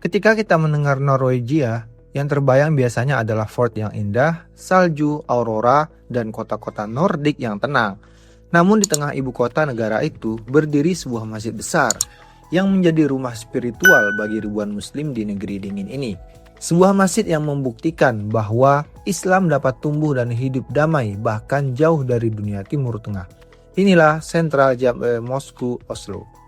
Ketika kita mendengar Norwegia, yang terbayang biasanya adalah fort yang indah, salju, aurora, dan kota-kota Nordik yang tenang. Namun di tengah ibu kota negara itu berdiri sebuah masjid besar yang menjadi rumah spiritual bagi ribuan muslim di negeri dingin ini. Sebuah masjid yang membuktikan bahwa Islam dapat tumbuh dan hidup damai bahkan jauh dari dunia Timur Tengah. Inilah Sentral Jam-e Mosque, Oslo.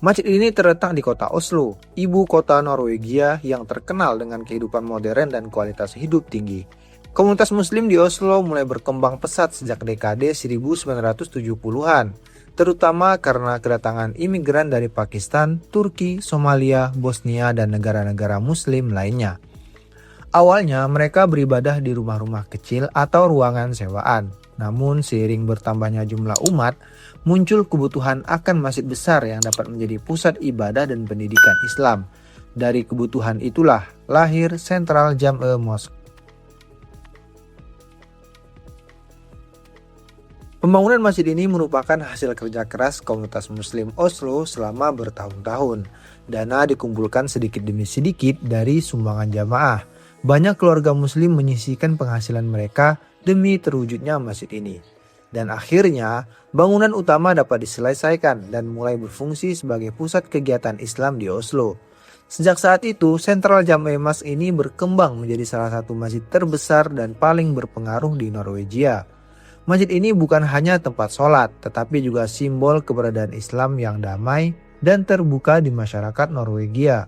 Masjid ini terletak di kota Oslo, ibu kota Norwegia yang terkenal dengan kehidupan modern dan kualitas hidup tinggi. Komunitas muslim di Oslo mulai berkembang pesat sejak dekade 1970-an, terutama karena kedatangan imigran dari Pakistan, Turki, Somalia, Bosnia, dan negara-negara muslim lainnya. Awalnya mereka beribadah di rumah-rumah kecil atau ruangan sewaan. Namun seiring bertambahnya jumlah umat, muncul kebutuhan akan masjid besar yang dapat menjadi pusat ibadah dan pendidikan Islam. Dari kebutuhan itulah lahir Sentral Jam-e Mosque. Pembangunan masjid ini merupakan hasil kerja keras komunitas muslim Oslo selama bertahun-tahun. Dana dikumpulkan sedikit demi sedikit dari sumbangan jamaah. Banyak keluarga muslim menyisihkan penghasilan mereka demi terwujudnya masjid ini. Dan akhirnya, bangunan utama dapat diselesaikan dan mulai berfungsi sebagai pusat kegiatan Islam di Oslo. Sejak saat itu, Sentral Jam-e Mosque ini berkembang menjadi salah satu masjid terbesar dan paling berpengaruh di Norwegia. Masjid ini bukan hanya tempat sholat, tetapi juga simbol keberadaan Islam yang damai dan terbuka di masyarakat Norwegia.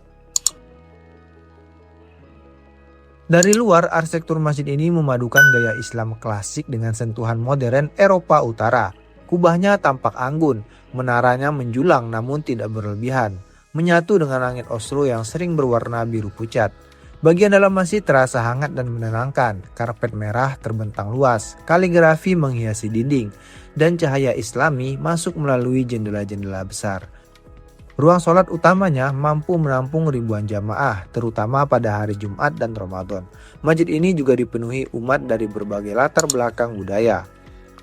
Dari luar, arsitektur masjid ini memadukan gaya Islam klasik dengan sentuhan modern Eropa Utara. Kubahnya tampak anggun, menaranya menjulang namun tidak berlebihan, menyatu dengan langit Oslo yang sering berwarna biru pucat. Bagian dalam masjid terasa hangat dan menenangkan, karpet merah terbentang luas, kaligrafi menghiasi dinding, dan cahaya Islami masuk melalui jendela-jendela besar. Ruang sholat utamanya mampu menampung ribuan jamaah, terutama pada hari Jumat dan Ramadan. Masjid ini juga dipenuhi umat dari berbagai latar belakang budaya.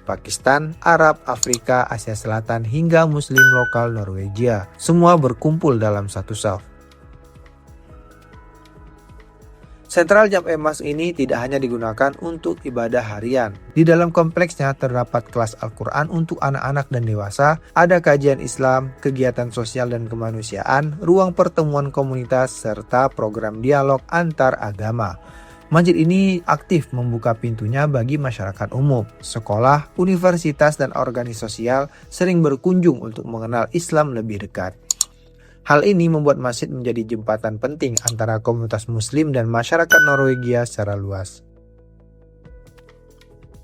Pakistan, Arab, Afrika, Asia Selatan, hingga muslim lokal Norwegia. Semua berkumpul dalam satu saf. Sentral Jam-e Mosque ini tidak hanya digunakan untuk ibadah harian. Di dalam kompleksnya terdapat kelas Al-Quran untuk anak-anak dan dewasa, ada kajian Islam, kegiatan sosial dan kemanusiaan, ruang pertemuan komunitas, serta program dialog antar agama. Masjid ini aktif membuka pintunya bagi masyarakat umum. Sekolah, universitas, dan organisasi sosial sering berkunjung untuk mengenal Islam lebih dekat. Hal ini membuat masjid menjadi jembatan penting antara komunitas muslim dan masyarakat Norwegia secara luas.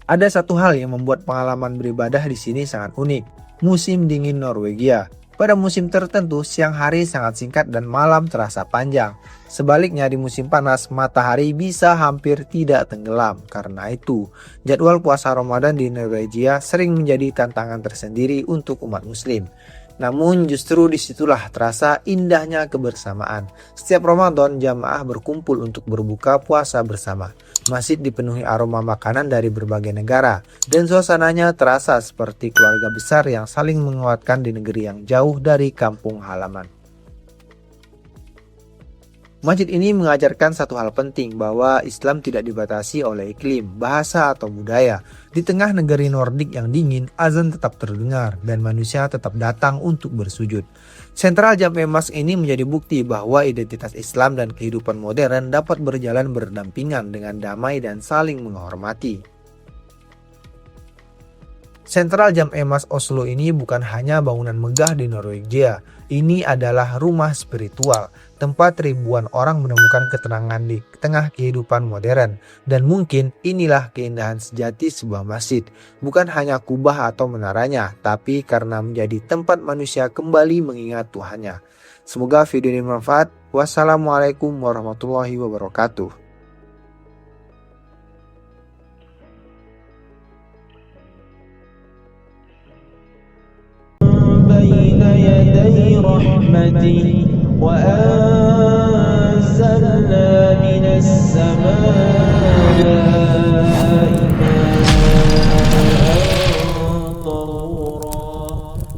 Ada satu hal yang membuat pengalaman beribadah di sini sangat unik. Musim dingin Norwegia. Pada musim tertentu, siang hari sangat singkat dan malam terasa panjang. Sebaliknya di musim panas, matahari bisa hampir tidak tenggelam. Karena itu, jadwal puasa Ramadan di Norwegia sering menjadi tantangan tersendiri untuk umat muslim. Namun justru disitulah terasa indahnya kebersamaan. Setiap Ramadan jamaah berkumpul untuk berbuka puasa bersama. Masjid dipenuhi aroma makanan dari berbagai negara dan suasananya terasa seperti keluarga besar yang saling menguatkan di negeri yang jauh dari kampung halaman. Masjid ini mengajarkan satu hal penting bahwa Islam tidak dibatasi oleh iklim, bahasa, atau budaya. Di tengah negeri Nordik yang dingin, azan tetap terdengar dan manusia tetap datang untuk bersujud. Sentral Jam-e Mosque ini menjadi bukti bahwa identitas Islam dan kehidupan modern dapat berjalan berdampingan dengan damai dan saling menghormati. Sentral Jam-e Mosque Oslo ini bukan hanya bangunan megah di Norwegia. Ini adalah rumah spiritual, tempat ribuan orang menemukan ketenangan di tengah kehidupan modern. Dan mungkin inilah keindahan sejati sebuah masjid. Bukan hanya kubah atau menaranya, tapi karena menjadi tempat manusia kembali mengingat Tuhannya. Semoga video ini bermanfaat. Wassalamualaikum warahmatullahi wabarakatuh. بين يدي رحمتي وأنزلنا من السماء